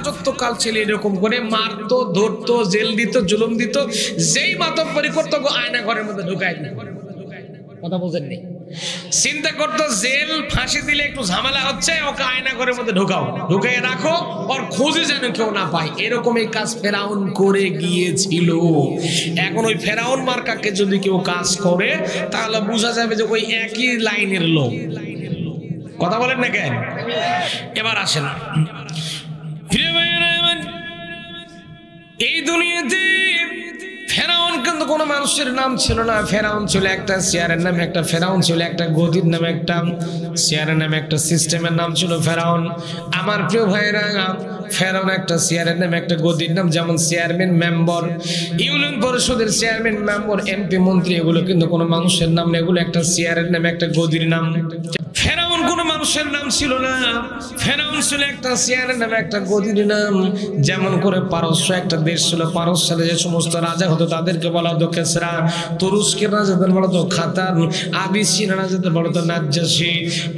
রাজত্বকাল ছিল এরকম করে মারতো, ধরতো, জেল দিত, জুলুম দিত। যেই মাতব্বরি করতো আয়না ঘরের মধ্যে ঢুকাই দিত। কথা বলছেন নি? চিন্তা করতো জেল ফাঁসি দিলে একটু ঝামেলা হচ্ছে, ওকে আয়না ঘরের মধ্যে ঢুকাও, ঢুকাই রাখো, ওর খোঁজে যেন কেউ না পায়। এরকম এই কাজ ফেরাউন করে গিয়েছিল। এখন ওই ফেরাউন মার্কাকে যদি কেউ কাজ করে তাহলে বোঝা যাবে যে ওই একই লাইনের লোক। কথা বলেন না কেন? এবার আসেন, এই দুনিয়াতে ফেরাউন কিন্তু কোনো মানুষের নাম ছিল না। ফেরাউন ছিল একটা চেয়ারের নামে, একটা ফেরাউন ছিল একটা গদির নামে, একটা চেয়ারের নামে, একটা সিস্টেমের নাম ছিল ফেরাউন। আমার প্রিয় ভাইরা, ফেরাউন একটা চেয়ারের নামে, একটা গদির নাম। যেমন চেয়ারম্যান, মেম্বার, ইউনিয়ন পরিষদের চেয়ারম্যান, মেম্বার, এমপি, মন্ত্রী, এগুলো কিন্তু কোনো মানুষের নাম না, এগুলো একটা চেয়ারের নামে, একটা গদির নাম। ফেরাউন কোনো মানুষের নাম ছিল না, ফেরাউন ছিল একটা চেয়ারের নামে, একটা গদির নাম। যেমন করে পারস্য একটা দেশ ছিল, পারস্যের যে সমস্ত রাজা হতো তাদেরকে বলা হতো কেসরা, তুরস্কের রাজাদের বলা হতো খাতান, আবিসিনিয়ার রাজাদের বলা হতো নাজ্জাশী,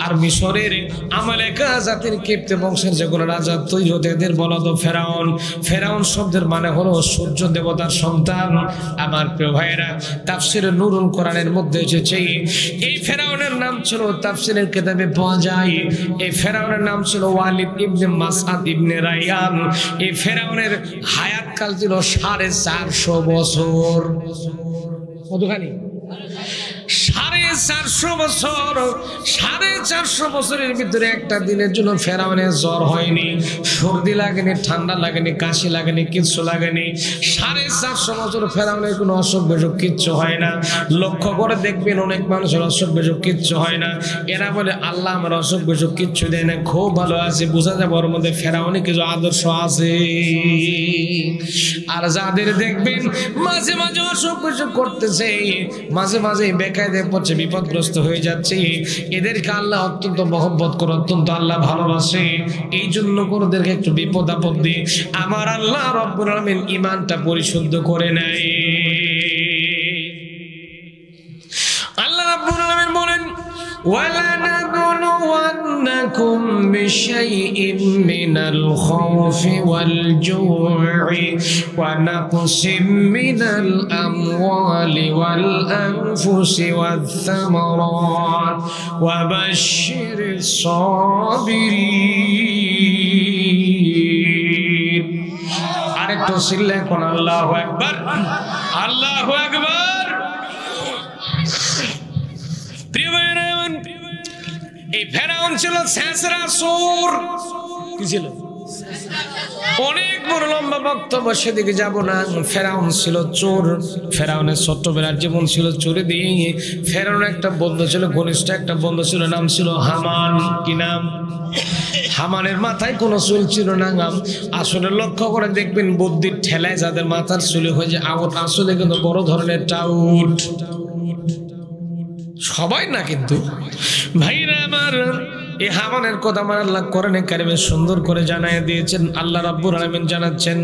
আর মিশরের আমালেকা জাতির কিপ্তে বংশের যেগুলো রাজা তৈরি হতো এদের বলা হতো ফেরাউন। ফেরাউন শব্দের মানে হলো সূর্য দেবতার সন্তান। আমার প্রিয় ভাইয়েরা, তাফসিরে নুরুল কোরআনের মধ্যে এসেছে এই ফেরাউনের নাম ছিল, তাফসিরের কিতাবে পাওয়া যায়, এই ফেরাউনের নাম ছিল ওয়ালিদ ইবনে মাসআদ ইবনে রাইয়ান। এই ফেরাউনের হায়াতকাল ছিল 450 বছর। কতখানি? 450 বছর। 450 বছরের ভিতরে একটা দিনের জন্য ফেরাউনের জ্বর হয়নি, সর্দি লাগেনি, ঠান্ডা লাগেনি, কাশি লাগেনি, কিচ্ছু লাগেনি। 450 বছর ফেরাউনের কোনো অসুখ বিসুখ কিচ্ছু হয় না। লক্ষ্য করে দেখবেন অনেক মানুষের অসুখ বিসুখ কিচ্ছু হয় না। এরা বলে আল্লাহ আমার অসুখ বিসুখ কিচ্ছু দেয় না, খুব ভালো আছে। বোঝা যাবে ওর মধ্যে ফেরাউনি কিছু আদর্শ আছে। আর যাদের দেখবেন মাঝে মাঝে অসুখ বিসুখ করতেছে, মাঝে মাঝে বেকায়দে পড়ছে, বিপদগ্রস্ত হয়ে যাচ্ছে, এদেরকে আল্লাহ অত্যন্ত মহব্বত করে, অত্যন্ত আল্লাহ ভালোবাসে। এই জন্য কোনদেরকে একটু বিপদ আপদ দিয়ে আমার আল্লাহ রব্বুল আলামিন ঈমানটা পরিশুদ্ধ করে নেয়। আল্লাহ রব্বুল আলামিন বলেন وَلَنَبْلُوَنَّكُمْ بِشَيْءٍ مِّنَ الْخَوْفِ وَالْجُوعِ وَنَقْصٍ مِّنَ الْأَمْوَالِ وَالْأَنفُسِ وَالثَّمَرَاتِ وَبَشِّرِ الصَّابِرِينَ। আরেকটু চিল্লায় কোন আল্লাহু আকবার, আল্লাহু আকবার। প্রিয় ভাইরা, এই ফেরাউন ছিল ছেঁচড়া চোর। কি ছিল? অনেক বড় লম্বা বক্তব্য, সেদিকে যাব না। ফেরাউন ছিল চোর। ফেরাউনের ছোট্টবেলার জীবন ছিল চোরে দিয়ে। ফেরাউনের একটা বন্ধু ছিল, ঘনিষ্ঠ একটা বন্ধু ছিল, নাম ছিল হামান। কি নাম? হামানের মাথায় কোনো চুল ছিল না। আসলে লক্ষ্য করে দেখবেন বুদ্ধির ঠেলায় যাদের মাথার চুল হয়ে যায় আউট, আসলে কিন্তু বড় ধরনের টাউট। সবাই না কিন্তু ভাইরা আমার, এই হামানের কথা আমার আল্লাহ কোরআনে কারিমে সুন্দর করে জানায় দিয়েছেন। আল্লাহ রাব্বুল আলামিন জানাচ্ছেন,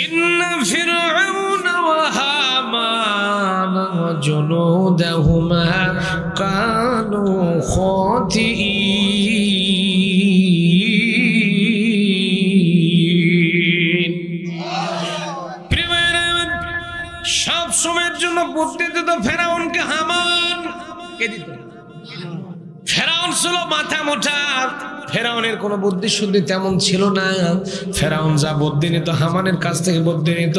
ইন্না ফিরআউনা ওয়া হামানা ওয়া জুনুদাহুমা কানু খাতিঈন। সব সময়ের জন্য বুদ্ধি দিত ফেরাউনকে হামান। কে দিত? ফেরাউন ছিল মাথা মোটা। ফেরাউনের কোনো বুদ্ধি শুদ্ধি তেমন ছিল না। ফেরাউন যা বুদ্ধি নিত হামানের কাছ থেকে বুদ্ধি নিত।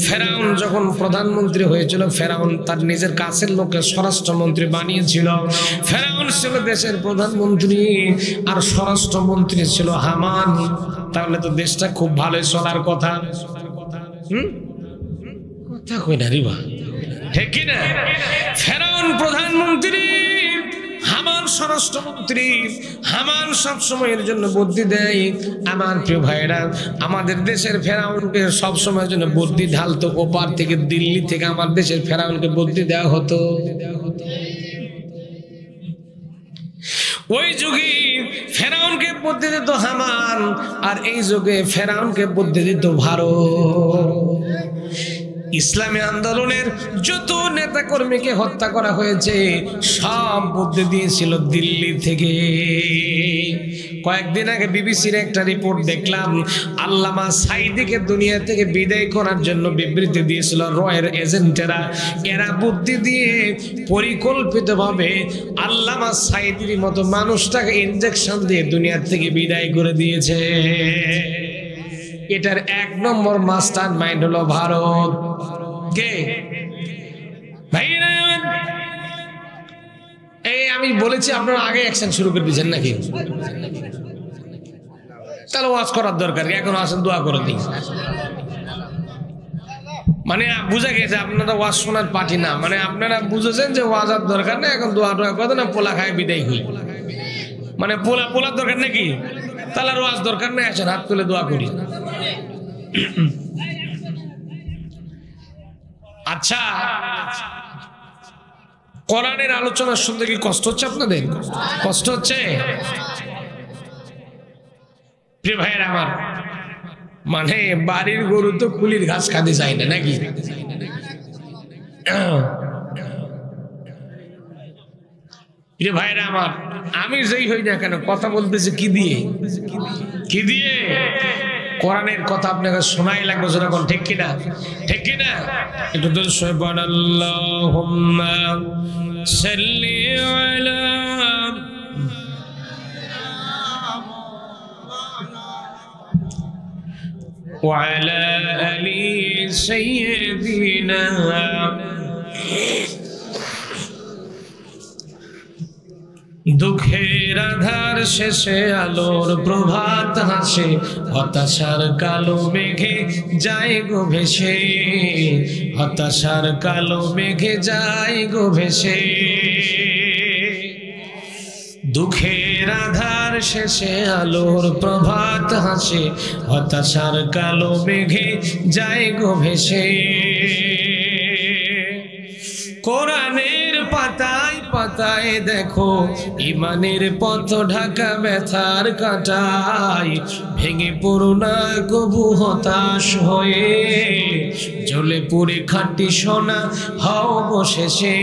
ফেরাউন যখন প্রধানমন্ত্রী হয়েছিল, ফেরাউন তার নিজের কাছের লোককে স্বরাষ্ট্রমন্ত্রী বানিয়েছিল। ফেরাউন ছিল দেশের প্রধানমন্ত্রী আর স্বরাষ্ট্রমন্ত্রী ছিল হামান। তাহলে তো দেশটা খুব ভালোই চলার কথা। কথা কই না রিবা, ঠিক কি না? ফেরাউন প্রধানমন্ত্রী, হামান স্বরাষ্ট্রমন্ত্রী। হামান সব সময়ের জন্য বুদ্ধি দেয়। আমার প্রিয় ভাইরা, আমাদের দেশের ফেরাউনকে সব সময়ের জন্য বুদ্ধি ঢালতো ওপার থেকে, দিল্লি থেকে আমার দেশের ফেরাউনকে বুদ্ধি দেওয়া হতো। ওই যুগে ফেরাউনকে বুদ্ধি দিত হামান, আর এই যুগে ফেরাউনকে বুদ্ধি দিত ভারত। ইসলামী আন্দোলনের যত নেতা কর্মীকে হত্যা করা হয়েছে সব বুদ্ধি দিয়েছিল দিল্লি থেকে। কয়েকদিন আগে বিবিসির একটা রিপোর্ট দেখলাম, আল্লামা সাঈদীকে দুনিয়া থেকে বিদায় করার জন্য বিবৃতি দিয়েছিল রয়ের এজেন্টেরা। এরা বুদ্ধি দিয়ে পরিকল্পিতভাবে আল্লামা সাঈদীর মতো মানুষটাকে ইনজেকশন দিয়ে দুনিয়া থেকে বিদায় করে দিয়েছে। এটার এক নম্বর মাস্টার মাইন্ড হলো ভারত। কে ভাইরা? এই আমি বলেছি আপনারা আগে অ্যাকশন শুরু করে দিয়েছেন নাকি? তাহলে ওয়াজ করার দরকার, এখন আসেন দোয়া করে দিই। মানে বুঝা গেছে আপনারা ওয়াজ শোনার পার্টি না, মানে আপনারা বুঝেছেন যে ওয়াজার দরকার না, এখন দোয়া টোয়া কথা না, পোলা খায় বিদায় হই। মানে পোলার দরকার নাকি? তাহলে আর ওয়াজ দরকার নেই, আসেন হাত তুলে দোয়া করি। আচ্ছা, কোরআনের আলোচনা শুনতে কি কষ্ট হচ্ছে আপনাদের? কষ্ট হচ্ছে? প্রিয় ভাইয়ের আমার, মানে বাড়ির গরু তো কুলির ঘাস খাতে চাই না নাকি? প্রিয় ভাইয়েরা আমার, আমি যেই হই না কেন কথা বলতেছি কি দিয়ে? কি দিয়ে? কোরআনের কথা আপনাকে শোনাই লাগবে যখন, ঠিক কিনা? ঠিক কিনা? একটু তো সুবহানাল্লাহুম্মা সাল্লি আলা ওয়া আলা আলি সাইয়্যিদিনা। দুঃখের আধার শেষে আলোর প্রভাত হাসে, হতাশার কালো মেঘে যায় গো ভেসে, হতাশার কালো মেঘে যায় গো ভেসে। দুঃখের আধার শেষে আলোর প্রভাত হাসে, হতাশার কালো মেঘে যায় গো ভেসে। কোরআনের পাতায় পাতায় দেখো ইমানের পথ ঢাকা ব্যথার কাটায়, ভেঙে পড়ো না কবু হতাশ হয়ে, জ্বলে পুড়ে খাঁটি সোনা হও বসেছে,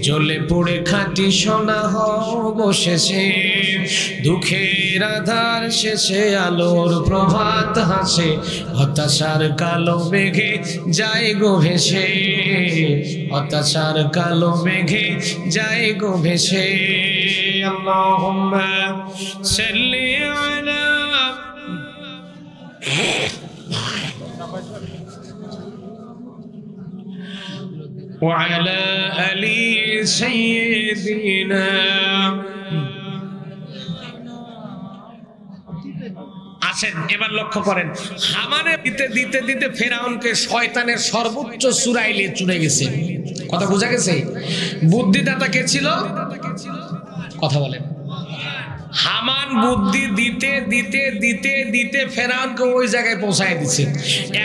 জ্বলে পুড়ে খাঁটি সোনা হও বসেছে। দুঃখের আধার শেষে আলোর প্রভাত হাসে, হতাশার কালো মেঘে যায় গো ভেসে, হতাশার কালো মেঘে যায় গো ভেসে। আল্লাহুম্মা সাল্লি আলা ওয়া আলা আলি সাইয়্যিদিনা। আসেন এবার লক্ষ্য করেন, হামানে দিতে দিতে দিতে ফেরাউনকে শয়তানের সর্বোচ্চ চূড়াইলে চুড়ে গেছে। কথা বোঝা গেছে? বুদ্ধিদাতা কে ছিল? কথা বলেন। হামান বুদ্ধি দিতে দিতে দিতে দিতে ফেরাউনকে ওই জায়গায় পৌঁছায় দিচ্ছে।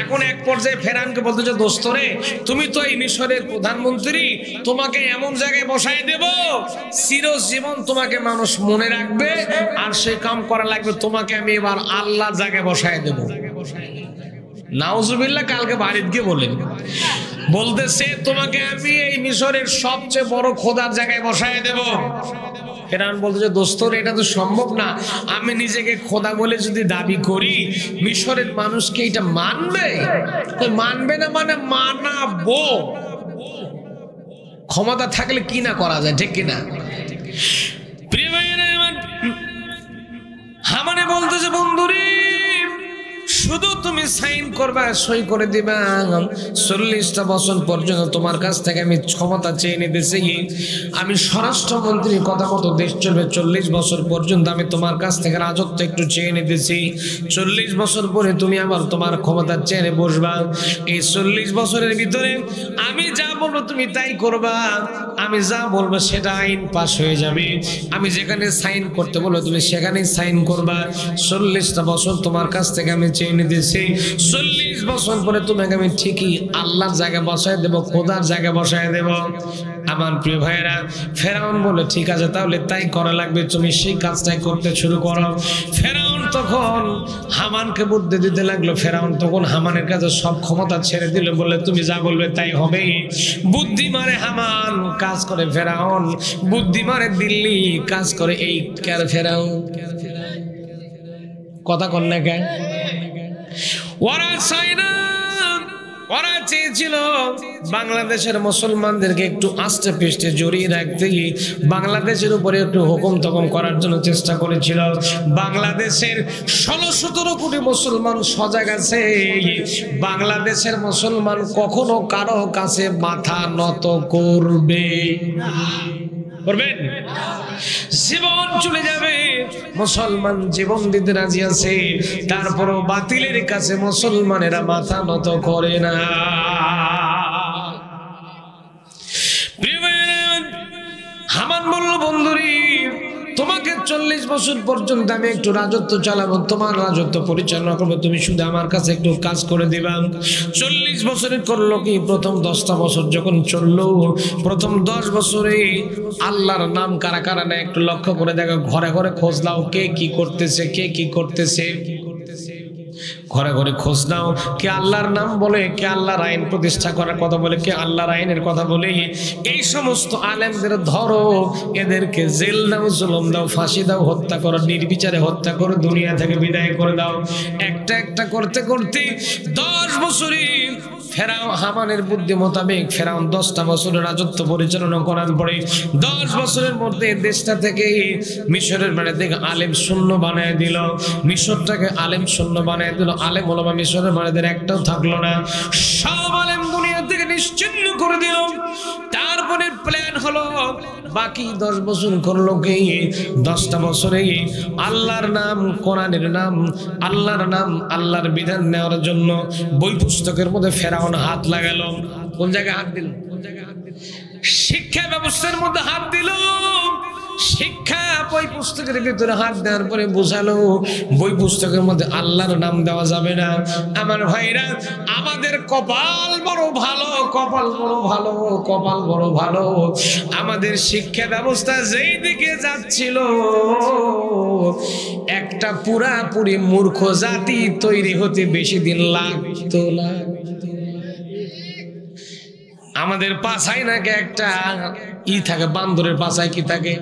এখন এক পর্যায়ে ফেরাউনকে বলতেছে, দোস্ত রে, তুমি তো এই মিশরের প্রধানমন্ত্রী, তোমাকে এমন জায়গায় বসাই দেব চিরজীবন তোমাকে মানুষ মনে রাখবে, আর সেই কাম করা লাগবে তোমাকে আমি এবার আল্লাহ জায়গায় বসাই দেব। নাউজুবিল্লাহ। কালকে বাড়িতে গিয়ে বলেন, বলতেছে তোমাকে আমি এই মিশরের সবচেয়ে বড় খোদার জায়গায় বসাই দেব। ফেরাউন বলতেছে, দোস্ত এটা তো সম্ভব না, আমি নিজেকে খোদা বলে যদি দাবি করি মিশরের মানুষকে এটা মানবে? মানবে না মানে মানাবো। ক্ষমতা থাকলে কি না করা যায়, ঠিক কিনা? প্রিয় ভাইয়েরা, হামানে বলতেছে, বন্ধুরে শুধু তুমি সাইন করবা, সই করে দিবা, 40টা বছর পর্যন্ত তোমার কাছ থেকে আমি ক্ষমতা চেয়ে নিতেছি। আমি স্বরাষ্ট্রমন্ত্রীর কথা মতো দেশ চলবে, 40 বছর পর্যন্ত আমি তোমার কাছ থেকে রাজত্ব একটু চেয়ে নিতেছি। 40 বছর পরে তুমি আবার তোমার ক্ষমতা চেয়ে বসবা। এই 40 বছরের ভিতরে আমি যা বলবো তুমি তাই করবা, আমি যা বলবো সেটা আইন পাস হয়ে যাবে। আমি যেখানে সাইন করতে বলবো তুমি সেখানেই সাইন করবা। 40টা বছর তোমার কাছ থেকে আমি চেয়ে নিতেছি। 40 বছর পরে তোমাকে আমি ঠিকই আল্লাহর জায়গায় বসায় দেব, খোদার জায়গায় বসায় দেব। আমার প্রিয় ভাইয়েরা, ফেরাউন বলে ঠিক আছে তাহলে তাই করা লাগবে, তুমি সেই কাজটাই করতে শুরু করো। ফেরাউন তখন হামানকে বুদ্ধি দিতে লাগলো। ফেরাউন তখন হামানের কাছে সব ক্ষমতা ছেড়ে দিল, বলে তুমি যা বলবে তাই হবে। বুদ্ধি মারে হামান, কাজ করে ফেরাউন। বুদ্ধি মারে দিল্লি, কাজ করে এই ফেরাউন। কথা কন না কেন? ওরা চাই না, ওরা চেয়েছিল বাংলাদেশের মুসলমানদেরকে একটু আস্তে পিষ্টে জড়িয়ে রাখতে, বাংলাদেশের উপরে একটু হুকুম তকম করার জন্য চেষ্টা করেছিল। বাংলাদেশের 16-17 কোটি মুসলমান সজাগ আছে। বাংলাদেশের মুসলমান কখনো কারো কাছে মাথা নত করবে? করবেন? জীবন চলে যাবে, মুসলমান জীবন দিতে রাজি আছে, তারপরও বাতিলের কাছে মুসলমানেরা মাথা নত করে না। হামান বলল, বন্ধুরি তোমাকে 40 বছর পর্যন্ত আমি একটু রাজত্ব চালাবো, তোমার রাজত্ব পরিচালনা করবো, তুমি শুধু আমার কাছে একটু কাজ করে দিবা। 40 বছরে করলো কি? প্রথম 10টা বছর যখন চললো, প্রথম 10 বছরে আল্লাহর নাম কারা কারা নেয় একটু লক্ষ্য করে দেখো। ঘরে ঘরে খোঁজ নাও, কে কি করতেছে, কে কি করতেছে। ঘরে ঘরে খোঁজ নাও, কে আল্লাহর নাম বলে, কে আল্লাহর আইন প্রতিষ্ঠা করার কথা বলে, কে আল্লাহর আইনের কথা বলে। এই সমস্ত আলেমদের ধরো, এদেরকে জেল দাও, জুলুম দাও, ফাঁসি দাও, হত্যা করো, নির্বিচারে হত্যা করো, দুনিয়া থেকে বিদায় করে দাও। একটা একটা করতে করতে 10 বছরে ফেরাউন হামানের বুদ্ধি মোতাবেক ফেরাউন 10টা বছরের রাজত্ব পরিচালনা করার পরে 10 বছরের মধ্যে দেশটা থেকে মিশরের মানে থেকে আলেম শূন্য বানায় দিল। মিশরটাকে আলেম শূন্য বানায় দিল। আলেম ওলামা মিশরের মানেদের একটাও থাকলো না, সব আলেম দুনিয়া থেকে নিশ্চিহ্ন করে দিল। তারপরে প্ল্যান হলো বাকি 10 বছর করলো কি? 10টা বছরে আল্লাহর নাম, কোরআনের নাম, আল্লাহর নাম, আল্লাহর বিধান নেওয়ার জন্য বই পুস্তকের মধ্যে ফেরাউন হাত লাগালো। কোন জায়গায় হাত দিল? শিক্ষা ব্যবস্থার মধ্যে হাত দিল। শিক্ষা বই পুস্তকের ভিতরে হাত দেওয়ার পরে বোঝালো বই পুস্তকের মধ্যে আল্লাহর নাম দেওয়া যাবে না। আমার ভাইরা, আমাদের কপাল বড় ভালো, কপাল বড় ভালো, কপাল বড় ভালো। আমাদের শিক্ষা ব্যবস্থা যেই দিকে যাচ্ছিল, একটা পুরাপুরি মূর্খ জাতি তৈরি হতে বেশি দিন লাগতো না। আমাদের পাছায় নাকি একটা থাকে, বান্দরের পাছায় কি থাকে?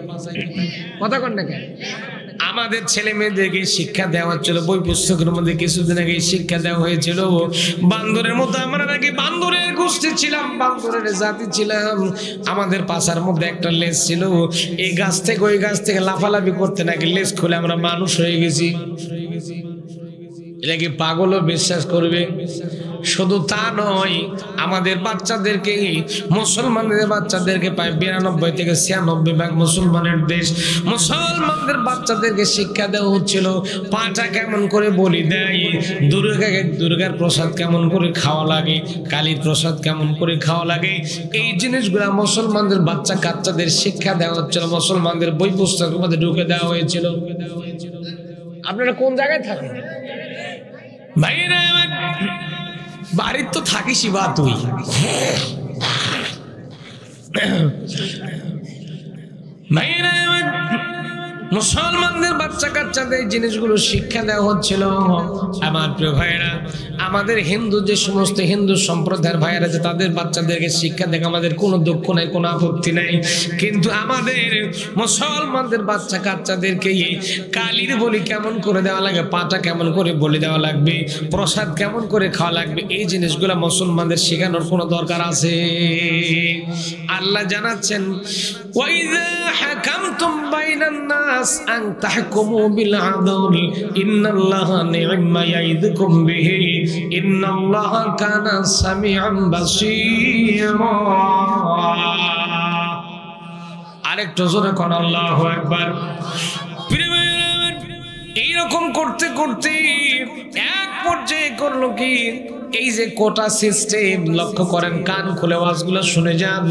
কথা কন না কেন? আমাদের ছেলে মেয়েদেরকে শিক্ষা দেওয়া হচ্ছিল বই পুস্তকের মধ্যে। কিছুদিন আগে শিক্ষা দেওয়া হয়েছিল বান্দরের মতো আমরা নাকি বান্দরের গোষ্ঠী ছিলাম, বান্দরের জাতি ছিলাম। আমাদের পাছার মধ্যে একটা লেজ ছিল, এই গাছ থেকে ওই গাছ থেকে লাফালাফি করতে নাকি লেজ খুলে আমরা মানুষ হয়ে গেছি। এটা কি পাগলও বিশ্বাস করবে? শুধু তা নয়, আমাদের বাচ্চাদেরকে, মুসলমানদের বাচ্চাদেরকে প্রায় 92 থেকে 96% মুসলমানের দেশ, মুসলমানদের বাচ্চাদেরকে শিক্ষা দেওয়া হচ্ছিল পাটা কেমন করে বলি দেয়, দুর্গার প্রসাদ কেমন করে খাওয়া লাগে, কালীর প্রসাদ কেমন করে খাওয়া লাগে। এই জিনিসগুলা মুসলমানদের বাচ্চা কাচ্চাদের শিক্ষা দেওয়া হচ্ছিল, মুসলমানদের বই পুস্তকের মধ্যে ঢুকে দেওয়া হয়েছিল। আপনারা কোন জায়গায় থাকেন ভাইরা? বাড়ির তো থাকিসই বা তুই। মুসলমানদের বাচ্চা কাচ্চাদের জিনিসগুলো শিক্ষা দেওয়া হচ্ছিল। আমার প্রিয় ভাইয়েরা, আমাদের হিন্দু যে সমস্ত হিন্দু সম্প্রদায়ের ভাইয়েরা আছে, তাদের বাচ্চাদেরকে শিক্ষা দেখে আমাদের কোনো দুঃখ নাই, কোনো আপত্তি নাই। কিন্তু আমাদের মুসলমানদের বাচ্চা কাচ্চাদেরকে কালীর বলি কেমন করে দেওয়া লাগে, পাটা কেমন করে বলি দেওয়া লাগবে, প্রসাদ কেমন করে খাওয়া লাগবে, এই জিনিসগুলো মুসলমানদের শেখানোর কোনো দরকার আছে? আল্লাহ জানাচ্ছেন, ওয়াইযা হাকামতুম বাইনান নাস আন তাহকুমু বিল আদল ইন্নাল্লাহা নি'মা ইয়াইযুকুম বিহি ইন্নাল্লাহা কানা সামিআন বাসীরা। আরেকটু জোরে কোন আল্লাহু আকবার। এইরকম করতে করতে এক পর্যায়ে করলো কি, এই যে কোটা সিস্টেম, লক্ষ্য করেন, কান খুলে ওয়াজগুলো শুনে যান।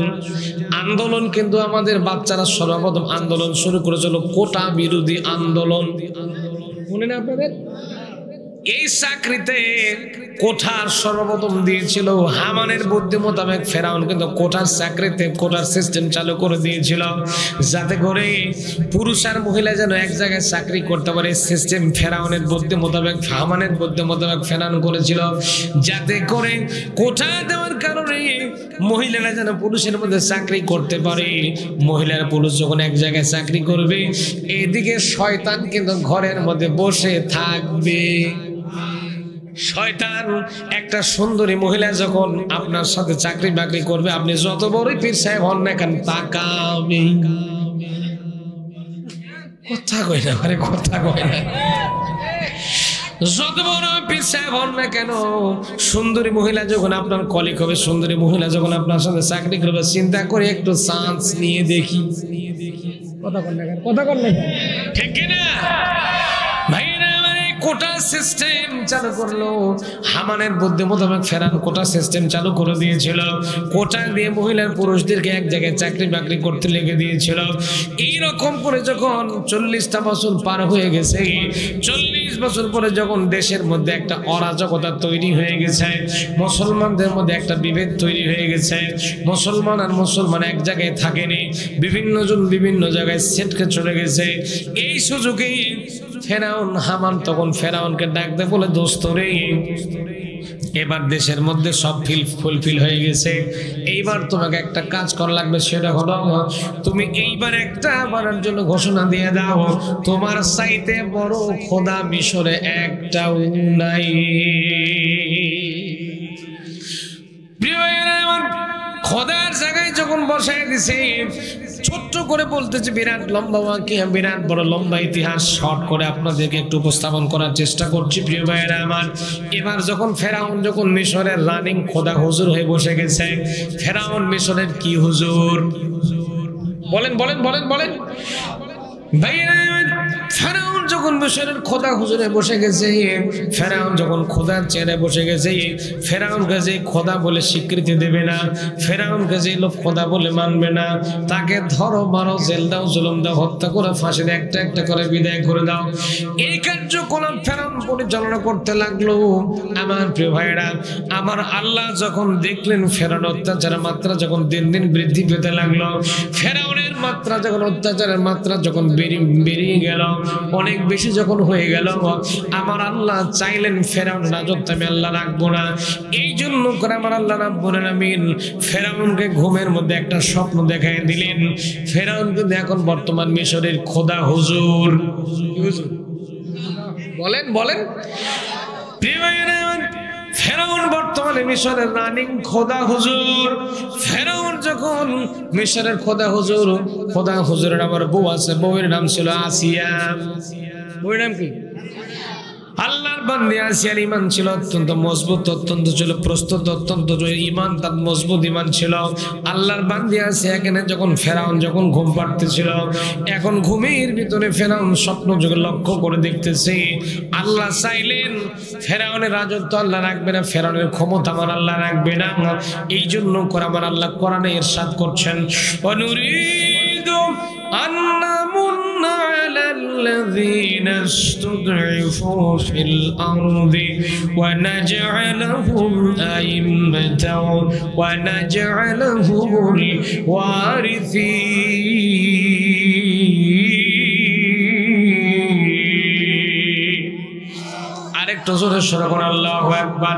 আন্দোলন কিন্তু আমাদের বাচ্চারা সর্বপ্রথম আন্দোলন শুরু করেছিল কোটা বিরোধী আন্দোলন, মনে না আপনাদের? এই চাকরিতে কোঠার সর্বপ্রথম দিয়েছিল হামানের বুদ্ধি মোতাবেক। ফেরাউন কিন্তু কোঠার চাকরিতে কোঠার সিস্টেম চালু করে দিয়েছিল, যাতে করে পুরুষ আর মহিলা যেন এক জায়গায় চাকরি করতে পারে। সিস্টেম ফেরাউনের বুদ্ধি মোতাবেক, হামানের বুদ্ধি মোতাবেক ফেরাউন করেছিল, যাতে করে কোঠা দেওয়ার কারণে মহিলারা যেন পুরুষের মধ্যে চাকরি করতে পারে। মহিলার পুরুষ যখন এক জায়গায় চাকরি করবে, এদিকে শয়তান কিন্তু ঘরের মধ্যে বসে থাকবে। শয়তান একটা সুন্দরী মহিলা যখন আপনার সাথে চাকরি বাকরি করবে, আপনি যত বড়ই পীর সাহেব হন না কেন তাকাবে। কথা কই না, আরে কথা কই না। যত বড় পীর সাহেব হন না কেন, সুন্দরী মহিলা যখন আপনার কলিগ হবে, সুন্দরী মহিলা যখন আপনার সাথে চাকরি করবে, চিন্তা করে একটু চান্স নিয়ে দেখি। কথা কন না কেন, কথা কন না কেন, ঠিক কিনা ভাইরা? কোটা সিস্টেম চালু করলো হামানের বুদ্ধি মোতাবেক। ফেরাউন কোটা সিস্টেম চালু করে দিয়েছিল, কোটা দিয়ে মহিলার পুরুষদেরকে এক জায়গায় চাকরি বাকরি করতে লেগে দিয়েছিল। এইরকম করে যখন 40টা বছর পার হয়ে গেছে, 40 বছর পরে যখন দেশের মধ্যে একটা অরাজকতা তৈরি হয়ে গেছে, মুসলমানদের মধ্যে একটা বিভেদ তৈরি হয়ে গেছে, মুসলমান আর মুসলমান এক জায়গায় থাকেনি, বিভিন্ন জন বিভিন্ন জায়গায় সেটকে চলে গেছে। এই সুযোগে ফেরাউন হামান তখন ফেরাউনকে ডাকতে বলে, দোস্ত রে, এবার দেশের মধ্যে সব ফুলফিল হয়ে গেছে, এইবার তোমাকে একটা কাজ করা লাগবে। সেটা হলো তুমি এইবার একটা বানার জন্য ঘোষণা দিয়ে দাও, তোমার চাইতে বড় খোদা মিশরে একটাও নাই। খোদার জায়গায় যখন বসায় দিছে, ছোট্ট করে বলতেছে, বিরাট লম্বা ওয়াকিয়া, বিরাট বড় লম্বা ইতিহাস শর্ট করে আপনাদেরকে একটু উপস্থাপন করার চেষ্টা করছি প্রিয় ভাইয়েরা আমার। এবার যখন ফেরাউন যখন মিশরের রানিং খোদা হুজুর হয়ে বসে গেছে, ফেরাউন মিশরের কি হুজুর? বলেন বলেন বলেন বলেন ভাইয়েরা। ফেরাউন যখন মিশরের খোদা হুজুরে বসে গেছে, ফেরাউন যখন খোদার চেয়ারে বসে গেছে, ফেরাউনকে যে খোদা বলে স্বীকৃতি দেবে না, ফেরাউনকে যে লোক খোদা বলে মানবে না, তাকে ধরো, মারো, জেল দাও, জুলুম দাও, হত্যা করে ফাঁসিতে একটা একটা করে বিদায় করে দাও। এই কার্যকলাপ ফেরাউন পরিচালনা করতে লাগলো। আমার প্রিয় ভাইয়েরা আমার, আল্লাহ যখন দেখলেন ফেরাউন অত্যাচারের মাত্রা যখন দিন দিন বৃদ্ধি পেতে লাগলো, ফেরাউনের মাত্রা যখন অত্যাচারের মাত্রা যখন বেরিয়ে গেল, অনেক বেশি যখন হয়ে গেল, আমার আল্লাহ চাইলেন ফেরাউনের রাজত্ব আমি আল্লাহ রাখবো না। এই জন্য করে আমার আল্লাহ রাব্বুল আলামিন ফেরাউনকে ঘুমের মধ্যে একটা স্বপ্ন দেখায় দিলেন। ফেরাউন কিন্তু এখন বর্তমান মিশরের খোদা হুজুর। বলেন বলেন প্রিয় ভাইয়েরা, ফেরাউন বর্তমানে মিশরের রানিং খোদা হুজুর। ফেরাউন যখন মিশরের খোদা হুজুর, খোদা হুজুরের আবার বউ আছে, বউয়ের নাম ছিল আসিয়া। বউয়ের নাম কি? আল্লাহর বান্দা আসিয়ার ঈমান ছিল অত্যন্ত মজবুত, অত্যন্ত ছিল প্রস্তুত, অত্যন্ত ঈমান তার মজবুত ঈমান ছিল। আল্লাহর বান্দা আসিয়া এখানে যখন ফেরাউন যখন ঘুম পাড়তেছিল, এখন ঘুমের ভিতরে ফেরাউন স্বপ্ন যোগে লক্ষ্য করে দেখতেছে, আল্লাহ চাইলেন ফেরাউনের রাজত্ব আল্লাহ রাখবে না, ফেরাউনের ক্ষমতা আমার আল্লাহ রাখবে না। এই জন্য করে আমার আল্লাহ কোরআনে ইরশাদ করছেন, অনুরিদু আন্নামুন্না আলাল্লাযীনা ইসতুদঈফু ফিল আরদি ওয়া নাজআলাহুম আইম্মাতাও ওয়া নাজআলাহুমুল ওয়ারিসিন। আরেকটু জোরে সরে বলুন আল্লাহু আকবার।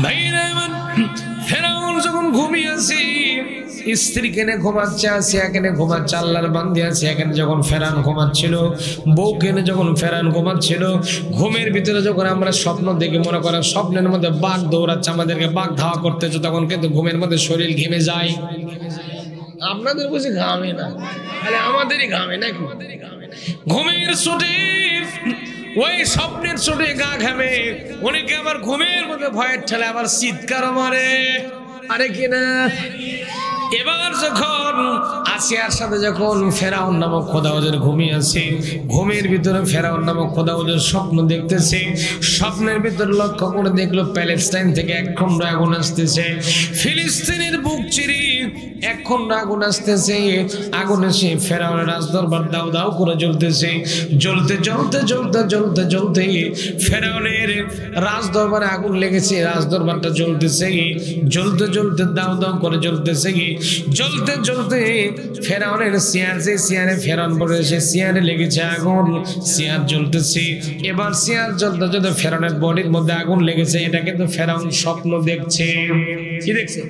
ভাইরা আমার, ফেরাউন যখন ঘুমিয়েছে, স্ত্রী কেনে ঘুমাচ্ছে, আসিয়া কেনে ঘুমাচ্ছে, আল্লাহর বান্দী আছে এখানে যখন ফেরাউন ঘুমাচ্ছিল, বউ কেনে যখন ফেরাউন ঘুমাচ্ছিল, ঘুমের ভিতরে যখন আমরা স্বপ্ন দেখে মনে করেন স্বপ্নের মধ্যে বাঘ দৌড়াচ্ছে, আমাদেরকে বাঘ ধাওয়া করতেছে, তখন কিন্তু ঘুমের মধ্যে শরীর ঘেমে যায়। আপনাদের বুঝি ঘামে না, তাহলে আমাদেরই ঘামে নাকি? ঘুমের ছুটে ওই স্বপ্নের চোটে গা ঘামে, অনেকে আবার ঘুমের মধ্যে ভয়ের ঠেলে আবার চিৎকার মারে, আরে কিনা। এবার যখন আসিয়ার সাথে যখন ফেরাউন নামক খোদা হুজুর ঘুমিয়ে আছে, ঘুমের ভিতরে ফেরাউন নামক খোদা হুজুর স্বপ্ন দেখতেছে, স্বপ্নের ভিতরে লক্ষ্য করে দেখলো প্যালেস্টাইন থেকে এক খণ্ড আগুন আসতেছে, ফিলিস্তিনের বুক চিরে এখন আগুন আসতেছে, আগুন এসে ফেরাউনের রাজদরবার দাউ দাউ করে জ্বলতেছে। জ্বলতে জ্বলতে জ্বলতে জ্বলতে জ্বলতে ফেরাউনের রাজদরবারে আগুন লেগেছে, রাজদরবারটা জ্বলতেছে, জ্বলতে জ্বলতে দাউ দাউ করে জ্বলতেছে। জ্বলতে জ্বলতে ফেরাউনের চেয়ার, যে চেয়ারে ফেরাউন পড়ে সে চেয়ারে লেগেছে আগুন, চেয়ার জ্বলতেছে। এবার চেয়ার জ্বলতে জ্বলতে ফেরাউনের বডির মধ্যে আগুন লেগেছে। এটা কিন্তু ফেরাউন স্বপ্ন দেখছে। কি দেখছে?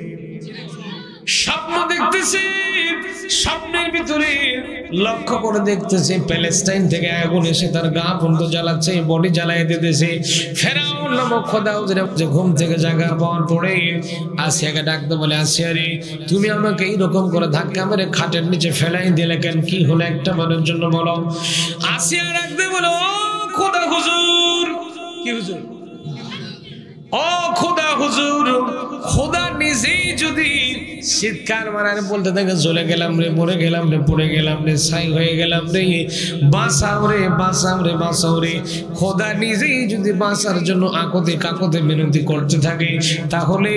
স্বপ্ন দেখতেছে। স্বপ্নের ভিতরে লক্ষ্য করে দেখতেছে প্যালেস্টাইন থেকে আগুন এসে তার গা পর্যন্ত জ্বালাচ্ছে, বডি জ্বালাই দিতেছে। ফেরাউন নামক খোদা যে ঘুম থেকে জাগা পাওয়ার পরে আসিয়াকে ডাকতে বলে, আসিয়া রে, তুমি আমাকে এইরকম করে ধাক্কা মেরে খাটের নিচে ফেলাই দিলে কেন? কি হলো একটা মানুষের জন্য বলো। আসিয়া ডাকতে বলো, ও খোদা হুজুর। কি হুজুর? ও খোদা হুজুর, খোদা নিজেই যদি চিৎকার মারার বলতে থাকে, জ্বলে গেলাম রে, মরে গেলাম রে, পড়ে গেলাম রে, ছাই হয়ে গেলাম রে, বাঁচাও রে, বাঁচাও রে, বাঁচাও রে, খোদা নিজেই যদি বাঁচার জন্য আকতে কাকতে মিনতি করতে থাকে, তাহলে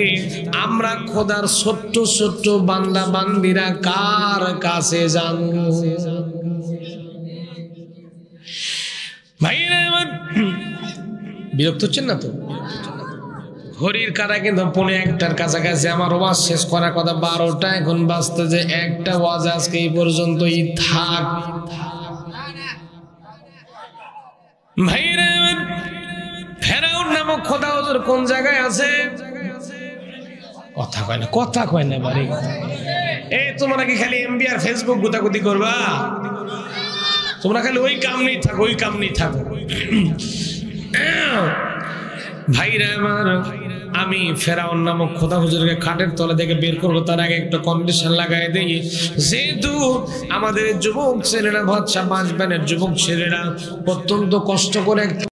আমরা খোদার ছোট্ট ছোট্ট বান্দা বান্দিরা কার কাছে যাব? ভাইরা আমার, বিরক্ত হচ্ছেন না তো? ঘড়ির কাটা কিন্তু 1:45 কাছাকাছি। আমার ওয়াজ শেষ করার কথা 12টা, এখন বাজতে যে 1টা। ওয়াজ আজকে এই পর্যন্তই থাক। ভাইরা ফেরাউন নামক খোদা হুজুর কোন জায়গায় আছে? কথা কয় না, কথা কয় না বাড়ি। এই তোমরা কি খালি এমবি আর ফেসবুক গুতাগুতি করবা? তোমরা খালি ওই কাম নেই থাকো, ওই কাম নেই থাকো। ভাইরা আমার, আমি ফেরাউন নামক খোদা হুজুরকে খাটের তলা থেকে বের করবো, তার আগে একটা কন্ডিশন লাগাই দেই। যেহেতু আমাদের যুবক ছেলেরা, বাদশা বাঁচবেনের যুবক ছেলেরা অত্যন্ত কষ্ট করে